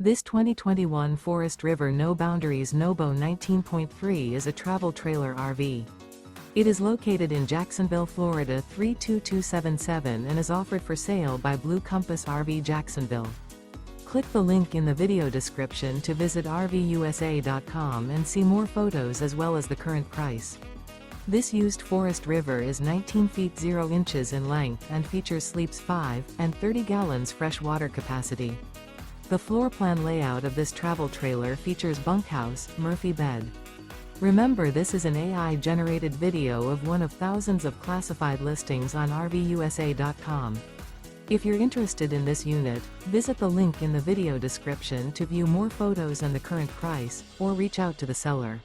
This 2021 Forest River No Boundaries Nobo 19.3 is a travel trailer RV. It is located in Jacksonville, Florida 32277 and is offered for sale by Blue Compass RV Jacksonville. Click the link in the video description to visit RVUSA.com and see more photos as well as the current price. This used Forest River is 19 feet 0 inches in length and features sleeps 5 and 30 gallons fresh water capacity. The floor plan layout of this travel trailer features bunkhouse, Murphy bed. Remember, this is an AI-generated video of one of thousands of classified listings on RVUSA.com. If you're interested in this unit, visit the link in the video description to view more photos and the current price, or reach out to the seller.